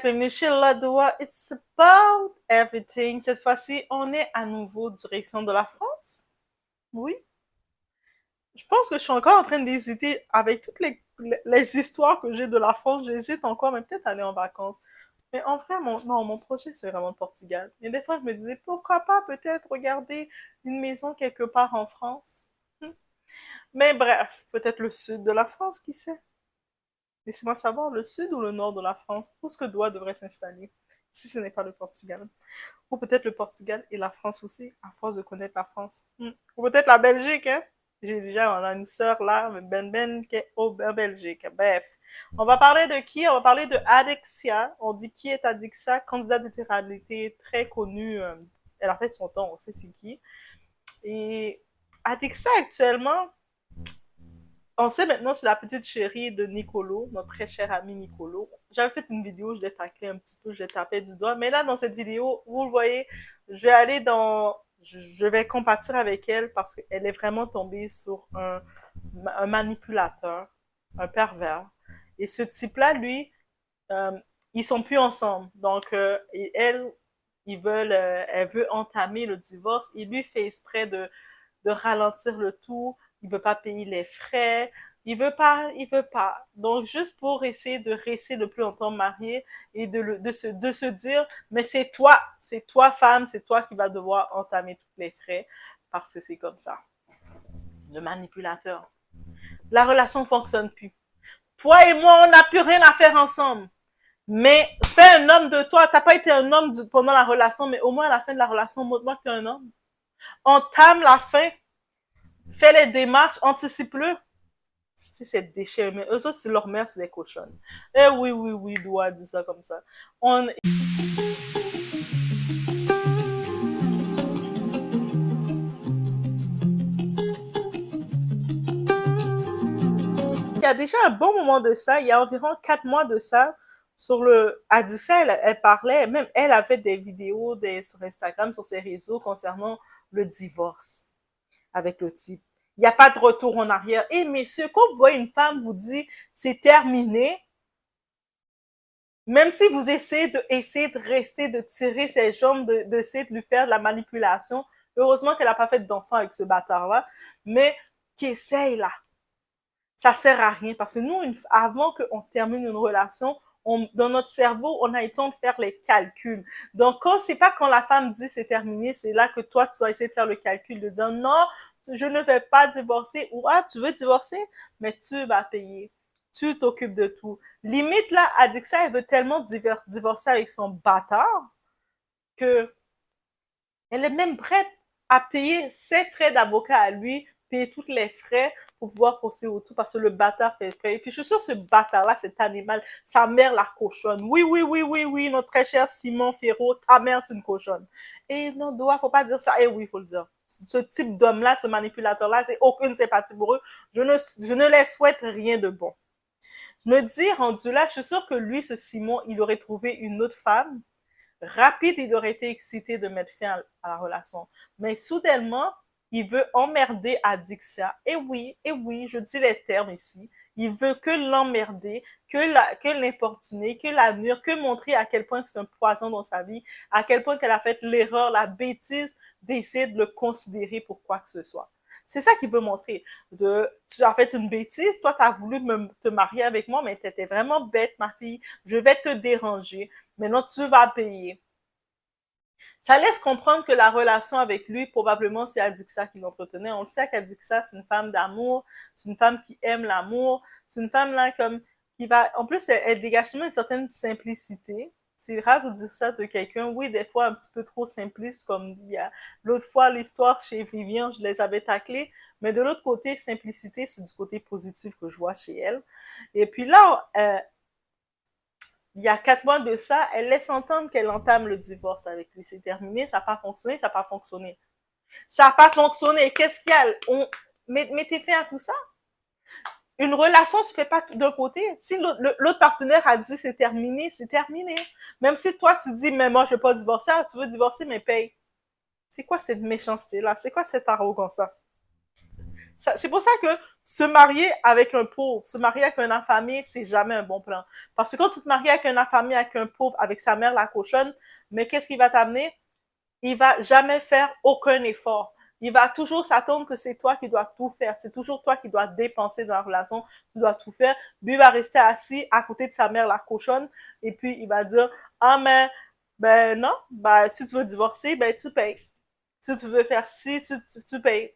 Bienvenue chez Ladoua, it's about everything. Cette fois-ci, on est à nouveau direction de la France. Oui. Je pense que je suis encore en train d'hésiter avec toutes les histoires que j'ai de la France. J'hésite encore, mais peut-être aller en vacances. Mais en vrai, non, mon projet, c'est vraiment le Portugal. Et des fois, je me disais, pourquoi pas peut-être regarder une maison quelque part en France. Hmm. Mais bref, peut-être le sud de la France, qui sait? Laissez-moi savoir le sud ou le nord de la France, où ce que doigt devrait s'installer, si ce n'est pas le Portugal. Ou peut-être le Portugal et la France aussi, à force de connaître la France. Ou peut-être la Belgique, hein. J'ai déjà, on a une sœur là, Ben, qui est au Belgique. Bref. On va parler de qui? On va parler de Adixia. On dit qui est Adixia, candidate de télé-réalité très connue. Elle a fait son temps, on sait c'est qui. Et Adixia actuellement, on sait maintenant c'est la petite chérie de Nicolo, notre très cher ami Nicolo. J'avais fait une vidéo, je l'ai taclé un petit peu, je l'ai tapé du doigt. Mais là, dans cette vidéo, vous le voyez, je vais aller dans... Je vais compatir avec elle parce qu'elle est vraiment tombée sur un manipulateur, un pervers. Et ce type-là, lui, euh, ils sont plus ensemble. Donc, et elle, elle veut entamer le divorce. Il lui fait exprès de ralentir le tout. Il veut pas payer les frais. Il veut pas. Donc, juste pour essayer de rester le plus longtemps marié et de se dire, mais c'est toi, femme, c'est toi qui vas devoir entamer tous les frais parce que c'est comme ça. Le manipulateur. La relation fonctionne plus. Toi et moi, on n'a plus rien à faire ensemble. Mais fais un homme de toi. T'as pas été un homme pendant la relation, mais au moins à la fin de la relation, montre-moi que t'es un homme. Entame la fin. Fais les démarches, anticipe-le. Si c'est déchets, mais eux autres, c'est leur mère, c'est des cochonnes. Eh oui, oui, oui, doit dire ça comme ça. Il y a déjà un bon moment de ça, il y a environ 4 mois de ça, sur le, elle dit ça, elle parlait, même elle avait des vidéos sur Instagram, sur ses réseaux concernant le divorce avec le type. Il n'y a pas de retour en arrière. Et messieurs, quand vous voyez une femme vous dit c'est terminé, même si vous essayez de rester, de tirer ses jambes, d'essayer de lui faire de la manipulation, heureusement qu'elle n'a pas fait d'enfant avec ce bâtard-là, mais qui essaye là. Ça sert à rien parce que nous, avant qu'on termine une relation, dans notre cerveau, on a le temps de faire les calculs. Donc, c'est pas quand la femme dit c'est terminé, c'est là que toi, tu dois essayer de faire le calcul, de dire non, je ne vais pas divorcer, ou ah, tu veux divorcer, mais tu vas payer. Tu t'occupes de tout. Limite, là, Adixa, elle veut tellement divorcer avec son bâtard que elle est même prête à payer ses frais d'avocat à lui, payer tous les frais pour pouvoir procéder au tout parce que le bâtard fait exprès. Et puis je suis sûre que ce bâtard-là, cet animal, sa mère la cochonne. Oui, oui, oui, oui, oui, notre très cher Simon Ferraud, ta mère c'est une cochonne. Et non, Doa, faut pas dire ça. Et oui, il faut le dire. Ce type d'homme-là, ce manipulateur-là, j'ai aucune sympathie pour eux. Je ne les souhaite rien de bon. Je me dis, rendu là, je suis sûre que lui, ce Simon, il aurait trouvé une autre femme rapide, il aurait été excité de mettre fin à la relation. Mais soudainement, il veut emmerder Adixia. Et oui, je dis les termes ici. Il veut que l'emmerder, que l'importuner, que la nuire, que montrer à quel point c'est un poison dans sa vie, à quel point qu'elle a fait l'erreur, la bêtise d'essayer de le considérer pour quoi que ce soit. C'est ça qu'il veut montrer. Tu as fait une bêtise, toi, tu as voulu te marier avec moi, mais tu étais vraiment bête, ma fille. Je vais te déranger. Maintenant, tu vas payer. Ça laisse comprendre que la relation avec lui, probablement, c'est Adixa qui l'entretenait. On le sait qu'Adixa, c'est une femme d'amour, c'est une femme qui aime l'amour, c'est une femme là comme qui va. En plus, elle dégage tellement une certaine simplicité. C'est rare de dire ça de quelqu'un. Oui, des fois un petit peu trop simpliste, comme il y a l'autre fois l'histoire chez Vivian, je les avais taclés. Mais de l'autre côté, simplicité, c'est du côté positif que je vois chez elle. Et puis là, il y a 4 mois de ça, elle laisse entendre qu'elle entame le divorce avec lui. C'est terminé, ça n'a pas fonctionné, ça n'a pas fonctionné. Ça n'a pas fonctionné. Qu'est-ce qu'il y a? Mettez fin à tout ça. Une relation se fait pas d'un côté. Si l'autre partenaire a dit c'est terminé, c'est terminé. Même si toi tu dis mais moi je veux pas divorcer, tu veux divorcer mais paye. C'est quoi cette méchanceté là? C'est quoi cette arrogance là? C'est pour ça que se marier avec un pauvre, se marier avec un affamé, c'est jamais un bon plan. Parce que quand tu te maries avec un affamé, avec un pauvre, avec sa mère la cochonne, mais qu'est-ce qu'il va t'amener? Il va jamais faire aucun effort. Il va toujours s'attendre que c'est toi qui dois tout faire. C'est toujours toi qui dois dépenser dans la relation. Tu dois tout faire. Lui va rester assis à côté de sa mère, la cochonne, et puis il va dire, ah, mais, ben non, ben, si tu veux divorcer, ben tu payes. Si tu veux faire ci, tu payes.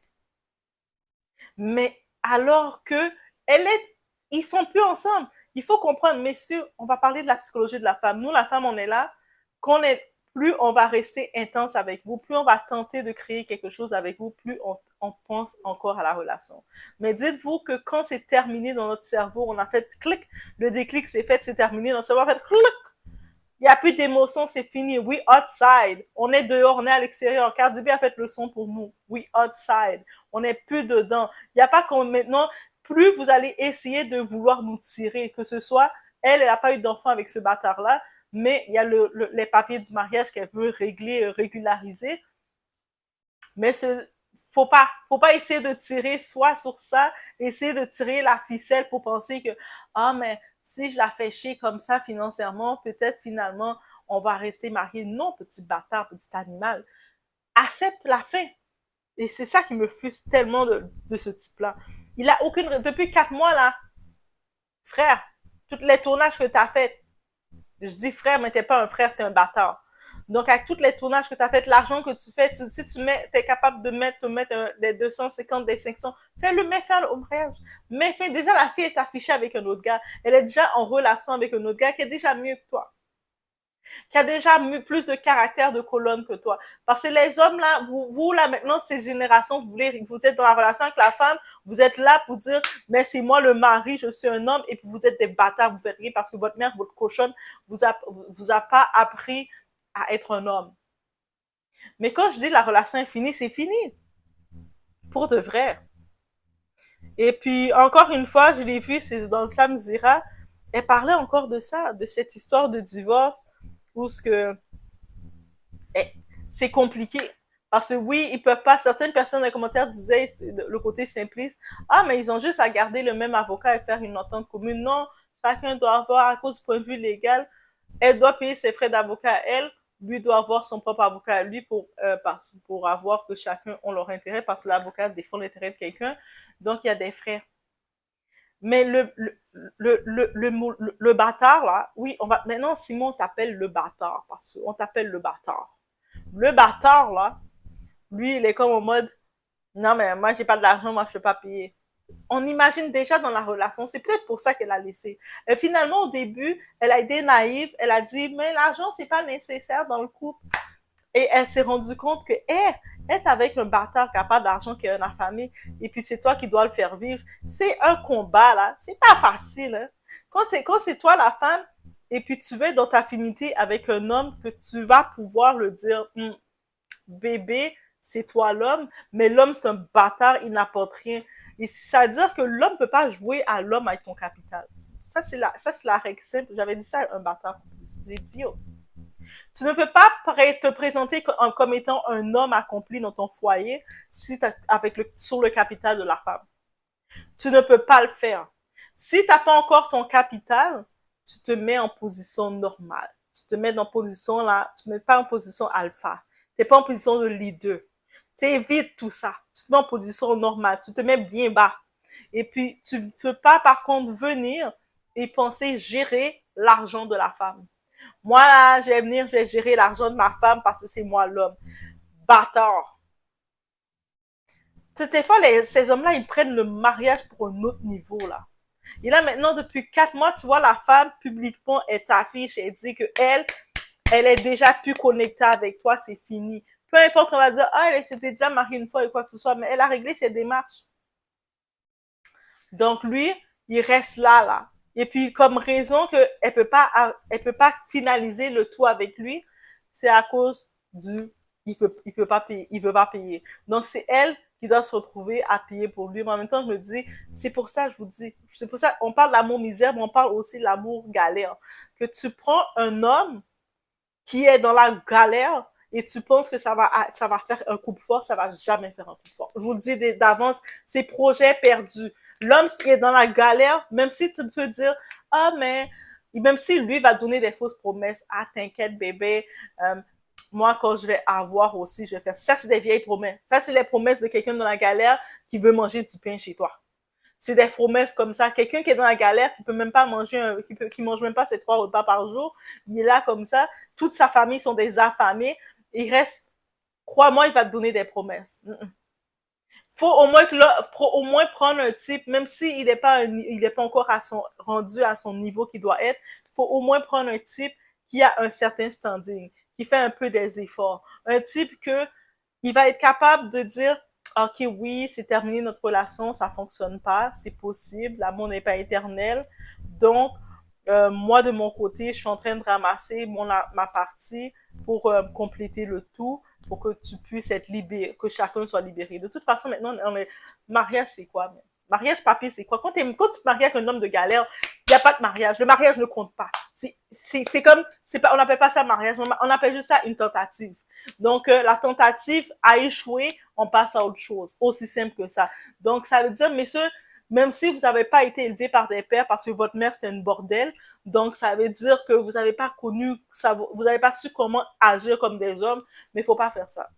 Mais alors que elle est, ils sont plus ensemble. Il faut comprendre, messieurs, on va parler de la psychologie de la femme. Nous, la femme, on est là. Qu'on est, plus on va rester intense avec vous, plus on va tenter de créer quelque chose avec vous, plus on pense encore à la relation. Mais dites-vous que quand c'est terminé dans notre cerveau, on a fait clic, le déclic s'est fait, c'est terminé, notre cerveau a fait clic, il n'y a plus d'émotion, c'est fini. We outside. On est dehors, on est à l'extérieur. Cardi B a fait le son pour nous. We outside. On n'est plus dedans. Il n'y a pas qu'on maintenant, plus vous allez essayer de vouloir nous tirer, que ce soit, elle n'a pas eu d'enfant avec ce bâtard-là, mais il y a les papiers du mariage qu'elle veut régler, régulariser. Mais faut pas essayer de tirer soit sur ça, essayer de tirer la ficelle pour penser que, ah, mais si je la fais chier comme ça financièrement, peut-être finalement, on va rester mariés. Non, petit bâtard, petit animal. Accepte la fin. Et c'est ça qui me frustre tellement de ce type-là. Il a aucune, depuis 4 mois, là, frère, tous les tournages que t'as fait, je dis frère, mais t'es pas un frère, t'es un bâtard. Donc, avec tous les tournages que tu as fait, l'argent que tu fais, si tu mets, es capable de mettre des 250, des 500, fais-le, mets fin au mariage. Mais déjà, la fille est affichée avec un autre gars. Elle est déjà en relation avec un autre gars qui est déjà mieux que toi. Qui a déjà plus de caractère de colonne que toi. Parce que les hommes, là, vous là, maintenant, ces générations, vous êtes dans la relation avec la femme, vous êtes là pour dire, mais c'est moi le mari, je suis un homme, et puis vous êtes des bâtards, vous faites rien parce que votre mère, votre cochonne, vous a pas appris à être un homme. Mais quand je dis la relation est finie, c'est fini. Pour de vrai. Et puis, encore une fois, je l'ai vu, c'est dans Sam Zira, elle parlait encore de ça, de cette histoire de divorce, où ce que c'est compliqué. Parce que oui, ils peuvent pas, certaines personnes dans les commentaires disaient le côté simpliste, ah, mais ils ont juste à garder le même avocat et faire une entente commune. Non, chacun doit avoir, à cause du point de vue légal, elle doit payer ses frais d'avocat à elle, lui doit avoir son propre avocat à lui pour avoir que chacun ont leur intérêt, parce que l'avocat défend l'intérêt de quelqu'un. Donc, il y a des frais. Mais le bâtard, là, oui, maintenant, Simon t'appelle le bâtard, parce qu'on t'appelle le bâtard. Le bâtard, là, lui, il est comme au mode, non, mais moi, j'ai pas de l'argent, moi, je peux pas payer. On imagine déjà dans la relation, c'est peut-être pour ça qu'elle a laissé. Et finalement, au début, elle a été naïve, elle a dit, mais l'argent, c'est pas nécessaire dans le couple. Et elle s'est rendue compte que, être avec un bâtard qui n'a pas d'argent, qui est un affamé, et puis c'est toi qui dois le faire vivre, c'est un combat, là. C'est pas facile, hein. Quand c'est toi la femme, et puis tu veux être dans ta affinité avec un homme, que tu vas pouvoir le dire, bébé, c'est toi l'homme, mais l'homme c'est un bâtard, il n'apporte rien. Et ça veut dire que l'homme ne peut pas jouer à l'homme avec ton capital. Ça, c'est la règle simple. J'avais dit ça à un bâtard en plus. J'ai dit, yo, tu ne peux pas te présenter comme étant un homme accompli dans ton foyer si sur le capital de la femme. Tu ne peux pas le faire. Si tu n'as pas encore ton capital, tu te mets en position normale. Tu te mets dans position là, tu ne mets pas en position alpha. Tu n'es pas en position de leader. Tu évites tout ça. Tu te mets en position normale. Tu te mets bien bas. Et puis, tu ne peux pas, par contre, venir et penser gérer l'argent de la femme. Moi, là, je vais venir, je vais gérer l'argent de ma femme parce que c'est moi l'homme. Bâtard. Des fois, ces hommes-là, ils prennent le mariage pour un autre niveau, là. Et là, maintenant, depuis 4 mois, tu vois, la femme, publiquement, elle t'affiche, elle dit que elle est déjà plus connectée avec toi, c'est fini. Peu importe, on va dire, ah, elle s'était déjà mariée une fois et quoi que ce soit, mais elle a réglé ses démarches. Donc, lui, il reste là. Et puis, comme raison qu'elle peut pas finaliser le tout avec lui, c'est à cause il peut pas payer. Donc, c'est elle qui doit se retrouver à payer pour lui. Mais en même temps, je me dis, c'est pour ça, je vous dis, c'est pour ça, on parle d'amour misère, mais on parle aussi de l'amour galère. Que tu prends un homme qui est dans la galère, et tu penses que ça va faire un couple fort, ça va jamais faire un couple fort. Je vous le dis d'avance, c'est projet perdu. L'homme qui est dans la galère, même si tu peux dire, ah, mais, même si lui va donner des fausses promesses, ah, t'inquiète, bébé, moi, quand je vais avoir aussi, je vais faire ça. C'est des vieilles promesses. Ça, c'est les promesses de quelqu'un dans la galère qui veut manger du pain chez toi. C'est des promesses comme ça. Quelqu'un qui est dans la galère, qui peut même pas manger, qui mange même pas ses 3 repas par jour, il est là comme ça. Toute sa famille sont des affamés. Il reste, crois-moi, il va te donner des promesses. Faut au moins prendre un type, même s'il n'est pas il est pas encore rendu à son niveau qu'il doit être, faut au moins prendre un type qui a un certain standing, qui fait un peu des efforts. Un type que, il va être capable de dire, ok, oui, c'est terminé notre relation, ça fonctionne pas, c'est possible, l'amour n'est pas éternel. Donc, moi, de mon côté, je suis en train de ramasser ma partie pour compléter le tout, pour que tu puisses être libéré, que chacun soit libéré. De toute façon, maintenant, mariage, c'est quoi? Mariage papier, c'est quoi? Quand tu te maries avec un homme de galère, il n'y a pas de mariage. Le mariage ne compte pas. C'est comme, on n'appelle pas ça mariage, on appelle juste ça une tentative. Donc, la tentative a échoué, on passe à autre chose. Aussi simple que ça. Donc, ça veut dire, messieurs, même si vous n'avez pas été élevé par des pères parce que votre mère c'était une bordel, donc ça veut dire que vous n'avez pas connu, vous n'avez pas su comment agir comme des hommes, mais il faut pas faire ça.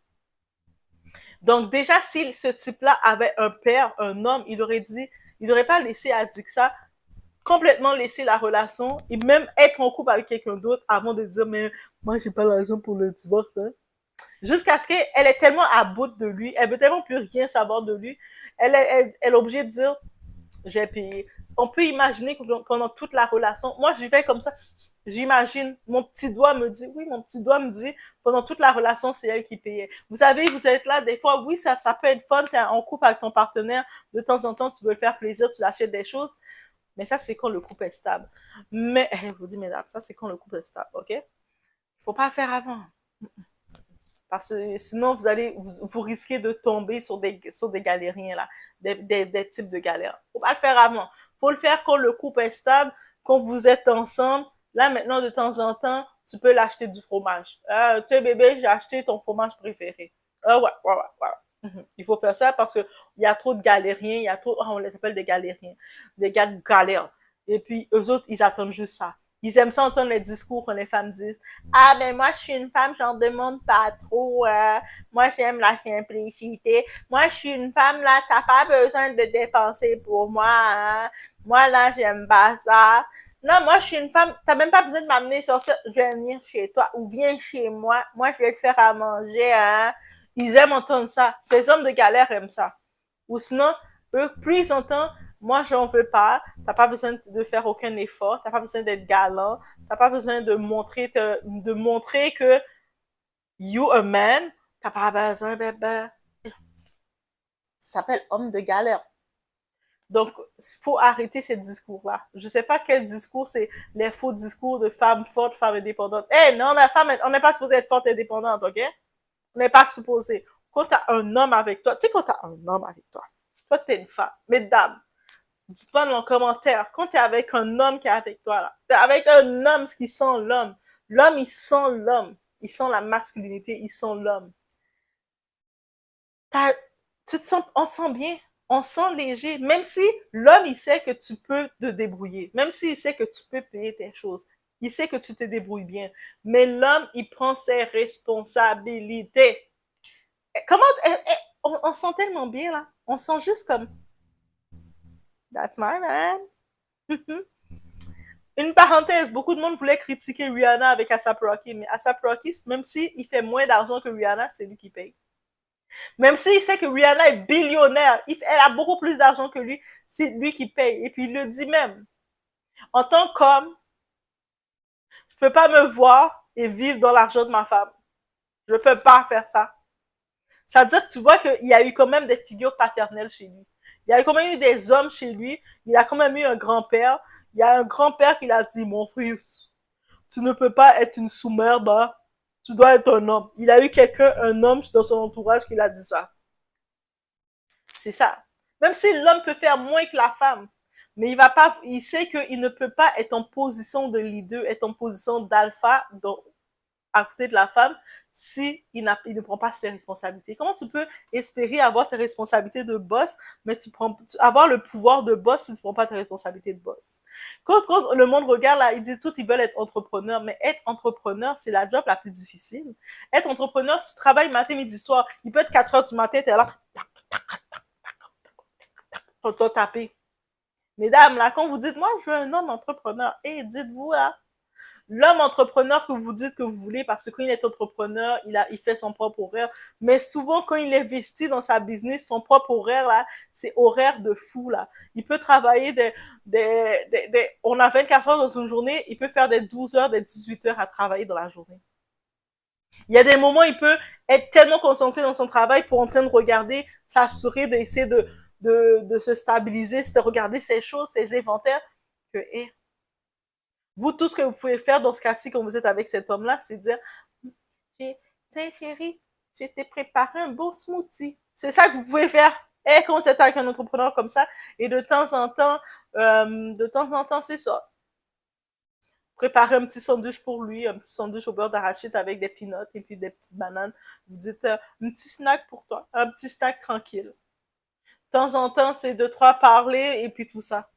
Donc déjà, si ce type-là avait un père, un homme, il n'aurait pas laissé Adixa complètement laisser la relation et même être en couple avec quelqu'un d'autre avant de dire, mais moi j'ai pas l'argent pour le divorce, hein. Jusqu'à ce qu'elle est tellement à bout de lui, elle veut tellement plus rien savoir de lui, elle est obligée de dire, j'ai payé. On peut imaginer que pendant toute la relation, moi j'y vais comme ça, j'imagine, mon petit doigt me dit, oui, mon petit doigt me dit, pendant toute la relation, c'est elle qui payait. Vous savez, vous êtes là, des fois, oui, ça peut être fun, t'es en couple avec ton partenaire, de temps en temps, tu veux le faire plaisir, tu l'achètes des choses, mais ça, c'est quand le couple est stable. Mais, je vous dis, mesdames, ça, c'est quand le couple est stable, ok? Faut pas le faire avant. Parce que sinon, vous risquez de tomber sur des galériens, là, des types de galères. Faut pas le faire avant. Faut le faire quand le couple est stable, quand vous êtes ensemble. Là, maintenant, de temps en temps, tu peux l'acheter du fromage. Tu sais, bébé, j'ai acheté ton fromage préféré. Ouais. Il faut faire ça parce que il y a trop de galériens, il y a trop, on les appelle des galériens, des gars de galère. Et puis, eux autres, ils attendent juste ça. Ils aiment ça entendre les discours quand les femmes disent, ah, ben, moi, je suis une femme, j'en demande pas trop, moi, j'aime la simplicité. Moi, je suis une femme, là, t'as pas besoin de dépenser pour moi, hein. Moi, là, j'aime pas ça. Non, moi, je suis une femme, t'as même pas besoin de m'amener sortir, je vais venir chez toi, ou viens chez moi, moi, je vais te faire à manger, hein. Ils aiment entendre ça. Ces hommes de galère aiment ça. Ou sinon, eux, plus ils entendent, moi, j'en veux pas, t'as pas besoin de faire aucun effort, t'as pas besoin d'être galant, t'as pas besoin de montrer que you a man, t'as pas besoin, bébé. Ça s'appelle homme de galère. Donc, il faut arrêter ces discours-là. Je sais pas quel discours, c'est les faux discours de femmes fortes, femmes indépendantes. Eh, non, la femme, on n'est pas supposé être forte et indépendante, ok? On n'est pas supposé. Quand t'as un homme avec toi, tu sais, quand t'as un homme avec toi, toi, t'es une femme. Mesdames, dites-moi dans le commentaire, quand t'es avec un homme qui est avec toi, là, t'es avec un homme qui sent l'homme. L'homme, il sent l'homme. Il sent la masculinité, il sent l'homme. Tu te sens, on sent bien, on sent léger, même si l'homme, il sait que tu peux te débrouiller, même s'il sait que tu peux payer tes choses, il sait que tu te débrouilles bien, mais l'homme, il prend ses responsabilités. Comment, on sent tellement bien, là, on sent juste comme, that's my man. Une parenthèse, beaucoup de monde voulait critiquer Rihanna avec A$AP Rocky, mais A$AP Rocky, même s'il fait moins d'argent que Rihanna, c'est lui qui paye. Même s'il sait que Rihanna est billionnaire, elle a beaucoup plus d'argent que lui, c'est lui qui paye. Et puis il le dit même. En tant qu'homme, je peux pas me voir et vivre dans l'argent de ma femme. Je peux pas faire ça. Ça veut dire que tu vois qu'il y a eu quand même des figures paternelles chez lui. Il y a quand même eu des hommes chez lui. Il a quand même eu un grand-père. Il y a un grand-père qui l'a dit, mon fils, tu ne peux pas être une sous-merde, hein. Tu dois être un homme. Il a eu un homme dans son entourage qui l'a dit ça. C'est ça. Même si l'homme peut faire moins que la femme, mais il sait qu'il ne peut pas être en position de leader, être en position d'alpha à côté de la femme si il ne prend pas ses responsabilités? Comment tu peux espérer avoir tes responsabilités de boss, mais avoir le pouvoir de boss si tu prends pas tes responsabilités de boss? Quand le monde regarde là, ils disent tous ils veulent être entrepreneurs, mais être entrepreneur, c'est la job la plus difficile. Être entrepreneur, tu travailles matin, midi, soir. Il peut être 4 heures du matin, t'es là, t'as tapé. Mesdames, là, quand vous dites, moi, je veux un homme entrepreneur, et dites-vous, là, l'homme entrepreneur que vous dites que vous voulez, parce que quand il est entrepreneur, il fait son propre horaire. Mais souvent, quand il investit dans sa business, son propre horaire, là, c'est horaire de fou, là. Il peut travailler on a 24 heures dans une journée, il peut faire des 12 heures, des 18 heures à travailler dans la journée. Il y a des moments, il peut être tellement concentré dans son travail pour en train de regarder, s'assurer d'essayer de se stabiliser, de regarder ses choses, ses inventaires, que, vous, tout ce que vous pouvez faire dans ce cas-ci, quand vous êtes avec cet homme-là, c'est dire, tiens, chérie, j'ai t'ai préparé un beau smoothie. C'est ça que vous pouvez faire. Et quand vous êtes avec un entrepreneur comme ça, et de temps en temps, c'est ça. Préparez un petit sandwich pour lui, un petit sandwich au beurre d'arachide avec des peanuts et puis des petites bananes. Vous dites, un petit snack pour toi, un petit snack tranquille. De temps en temps, c'est deux, trois parler et puis tout ça.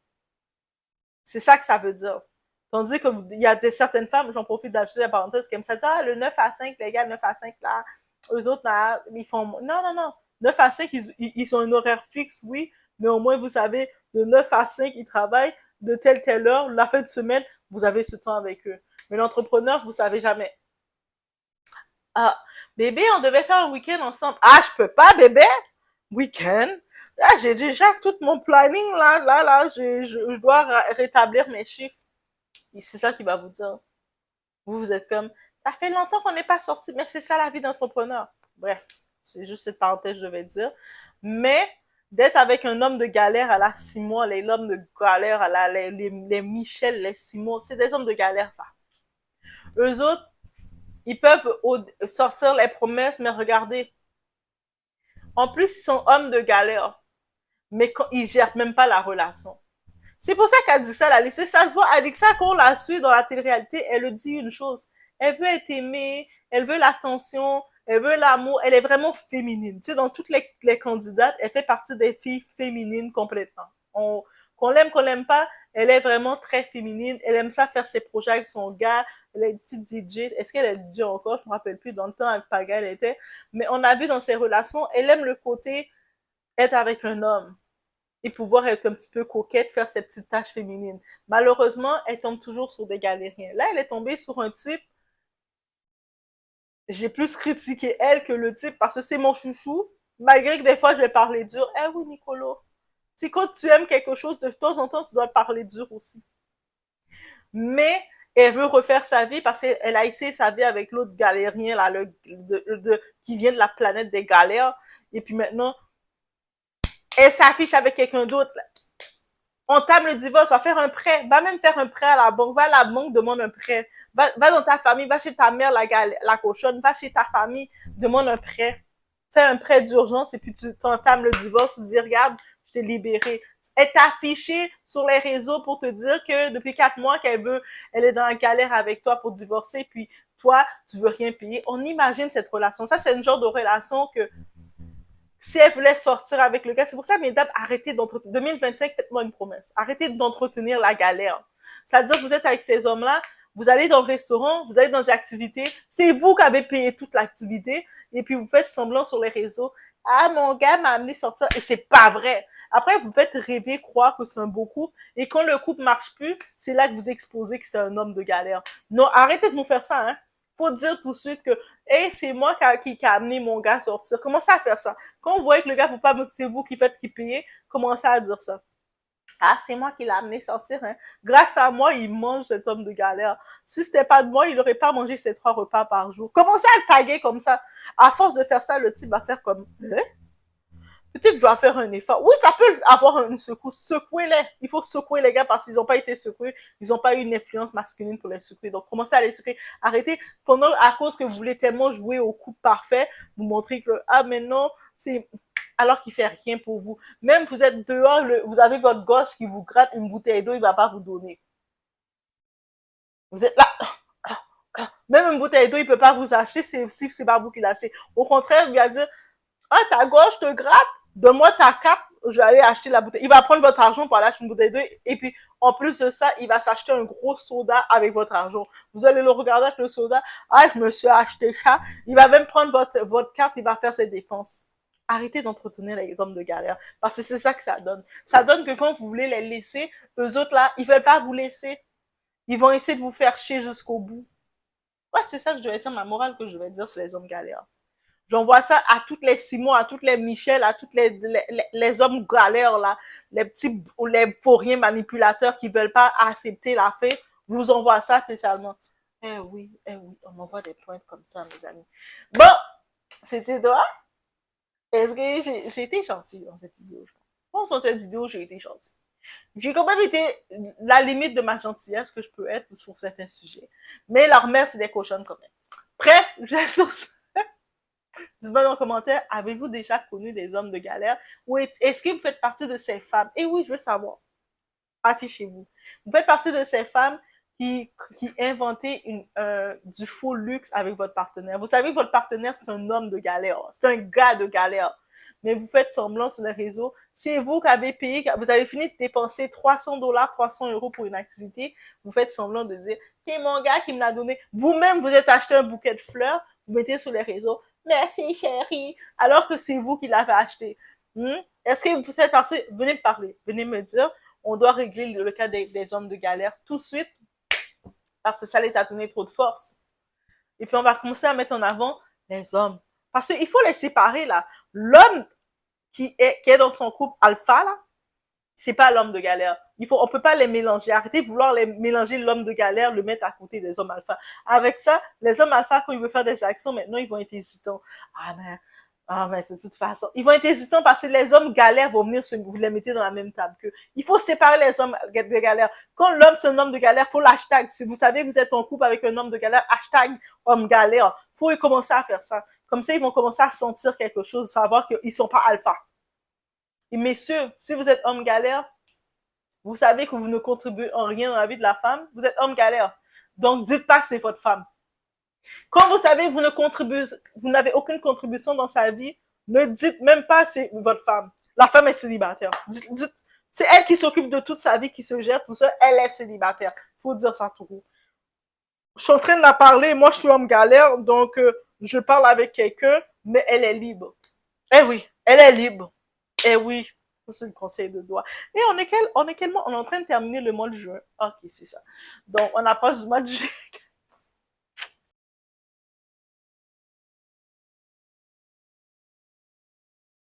C'est ça que ça veut dire. Tandis que il y a certaines femmes, j'en profite d'ajouter la parenthèse, qui aiment ça dire, le 9 à 5, les gars, 9 à 5, là, eux autres, là, ils font, non. 9 à 5, ils ont un horaire fixe, oui, mais au moins, vous savez, de 9 à 5, ils travaillent de telle heure, la fin de semaine, vous avez ce temps avec eux. Mais l'entrepreneur, vous savez jamais. Ah, bébé, on devait faire un week-end ensemble. Ah, je peux pas, bébé? Week-end? Là, j'ai déjà tout mon planning, là, je dois rétablir mes chiffres. Et c'est ça qui va vous dire. Vous êtes comme, ça fait longtemps qu'on n'est pas sorti, mais c'est ça la vie d'entrepreneur. Bref, c'est juste cette parenthèse, je vais dire. Mais, d'être avec un homme de galère à la 6 mois, les hommes de galère à les Michel, les Simon, c'est des hommes de galère, ça. Eux autres, ils peuvent sortir les promesses, mais regardez. En plus, ils sont hommes de galère, mais ils gèrent même pas la relation. C'est pour ça qu'Adixa l'a laissé. Ça se voit, Adixa, quand on la suit dans la télé-réalité, elle dit une chose. Elle veut être aimée, elle veut l'attention, elle veut l'amour, elle est vraiment féminine. Tu sais, dans toutes les candidates, elle fait partie des filles féminines complètement. Qu'on l'aime pas, elle est vraiment très féminine. Elle aime ça faire ses projets avec son gars. Elle est une petite DJ. Est-ce qu'elle est DJ encore? Je me rappelle plus. Dans le temps, avec Paga, elle était. Mais on a vu dans ses relations, elle aime le côté être avec un homme et pouvoir être un petit peu coquette, faire ses petites tâches féminines. Malheureusement, elle tombe toujours sur des galériens. Là, elle est tombée sur un type, j'ai plus critiqué elle que le type parce que c'est mon chouchou, malgré que des fois, je vais parler dur. Eh oui, Nicolo. C'est quand tu aimes quelque chose, de temps en temps, tu dois parler dur aussi. Mais elle veut refaire sa vie parce qu'elle a essayé sa vie avec l'autre galérien là, qui vient de la planète des galères. Et puis maintenant, elle s'affiche avec quelqu'un d'autre. Entame le divorce, va faire un prêt, va même faire un prêt à la banque, va à la banque, demande un prêt, va dans ta famille, va chez ta mère, la cochonne, va chez ta famille, demande un prêt, fais un prêt d'urgence et puis tu t'entames le divorce, tu dis regarde, je t'ai libéré. Elle est affichée sur les réseaux pour te dire que depuis 4 mois elle est dans la galère avec toi pour divorcer, puis toi, tu veux rien payer. On imagine cette relation. Ça, c'est une genre de relation que si elle voulait sortir avec le gars, c'est pour ça, mesdames, arrêtez d'entretenir. 2025, faites-moi une promesse. Arrêtez d'entretenir la galère. C'est-à-dire que vous êtes avec ces hommes-là, vous allez dans le restaurant, vous allez dans des activités, c'est vous qui avez payé toute l'activité, et puis vous faites semblant sur les réseaux. Ah, mon gars m'a amené sortir, et c'est pas vrai. Après, vous faites rêver, croire que c'est un beau couple, et quand le couple marche plus, c'est là que vous exposez que c'est un homme de galère. Non, arrêtez de nous faire ça, hein. Faut dire tout de suite que, hey, c'est moi qui a amené mon gars à sortir. Commencez à faire ça. Quand vous voyez que le gars vous pas, c'est vous qui faites, qui payez, commencez à dire ça. Ah, c'est moi qui l'ai amené sortir, hein. Grâce à moi, il mange cet homme de galère. Si c'était pas de moi, il aurait pas mangé ses 3 repas par jour. Commencez à le taguer comme ça. À force de faire ça, le type va faire comme, hein? Peut-être que je dois faire un effort. Oui, ça peut avoir une secousse. Secouez-les. Il faut secouer les gars parce qu'ils n'ont pas été secoués. Ils n'ont pas eu une influence masculine pour les secouer. Donc, commencez à les secouer. Arrêtez. Pendant, à cause que vous voulez tellement jouer au couple parfait, vous montrez que, ah, mais non, c'est, alors qu'il fait rien pour vous. Même vous êtes dehors, vous avez votre gauche qui vous gratte une bouteille d'eau, il va pas vous donner. Vous êtes là. Même une bouteille d'eau, il peut pas vous acheter si c'est pas vous qui l'achetez. Au contraire, il va dire, ah, ta gorge te gratte, donne-moi ta carte, je vais aller acheter la bouteille. Il va prendre votre argent pour aller acheter une bouteille d'eau, et puis, en plus de ça, il va s'acheter un gros soda avec votre argent. Vous allez le regarder avec le soda, ah, je me suis acheté ça. Il va même prendre votre carte, il va faire ses dépenses. Arrêtez d'entretenir les hommes de galère, parce que c'est ça que ça donne. Ça donne que quand vous voulez les laisser, eux autres là, ils veulent pas vous laisser. Ils vont essayer de vous faire chier jusqu'au bout. Ouais, c'est ça que je devais dire, ma morale que je devais dire sur les hommes galères. J'envoie ça à toutes les Simon, à toutes les Michel, à toutes les hommes galères, là, les petits ou les vauriens manipulateurs qui veulent pas accepter la fête. Je vous envoie ça spécialement. Eh oui, on m'envoie des points comme ça, mes amis. Bon, c'était toi. Est-ce que j'ai été gentille dans cette vidéo? Je pense dans cette vidéo, j'ai été gentille. J'ai quand même été la limite de ma gentillesse que je peux être sur certains sujets. Mais leur mère, c'est des cochonnes quand même. Bref, je laisse sur ça. Dites-moi dans les commentaires, avez-vous déjà connu des hommes de galère? Ou est-ce que vous faites partie de ces femmes? Et oui, je veux savoir. Affichez-vous. Vous faites partie de ces femmes qui inventaient du faux luxe avec votre partenaire. Vous savez, votre partenaire, c'est un homme de galère. C'est un gars de galère. Mais vous faites semblant sur les réseaux. C'est vous qui avez payé, vous avez fini de dépenser 300 $, 300 € pour une activité. Vous faites semblant de dire, c'est mon gars qui me l'a donné. Vous-même, vous êtes acheté un bouquet de fleurs. Vous mettez sur les réseaux. Merci, chérie. Alors que c'est vous qui l'avez acheté. Est-ce que vous faites partie? Venez me parler. Venez me dire. On doit régler le cas des hommes de galère tout de suite parce que ça les a donné trop de force. Et puis on va commencer à mettre en avant les hommes. Parce qu'il faut les séparer là. L'homme qui est dans son couple alpha là, c'est pas l'homme de galère. On peut pas les mélanger. Arrêtez de vouloir les mélanger l'homme de galère, le mettre à côté des hommes alpha. Avec ça, les hommes alpha, quand ils veulent faire des actions, maintenant, ils vont être hésitants. Mais de toute façon, ils vont être hésitants parce que les hommes galères vont venir vous les mettez dans la même table qu'eux. Il faut séparer les hommes de galère. Quand l'homme, c'est un homme de galère, faut l'hashtag. Si vous savez que vous êtes en couple avec un homme de galère, hashtag homme galère. Faut commencer à faire ça. Comme ça, ils vont commencer à sentir quelque chose, savoir qu'ils sont pas alpha. Et messieurs, si vous êtes homme galère, vous savez que vous ne contribuez en rien dans la vie de la femme, vous êtes homme galère. Donc, dites pas que c'est votre femme. Quand vous savez que vous n'avez aucune contribution dans sa vie, ne dites même pas que c'est votre femme. La femme est célibataire. C'est elle qui s'occupe de toute sa vie, qui se gère tout ça. Elle est célibataire. Faut dire ça tout court. Je suis en train de la parler. Moi, je suis homme galère, donc je parle avec quelqu'un, mais elle est libre. Eh oui, elle est libre. Eh oui, c'est le conseil de doigt. Et on est quel mois? On est en train de terminer le mois de juin. Ok, c'est ça. Donc, on approche du mois de juillet.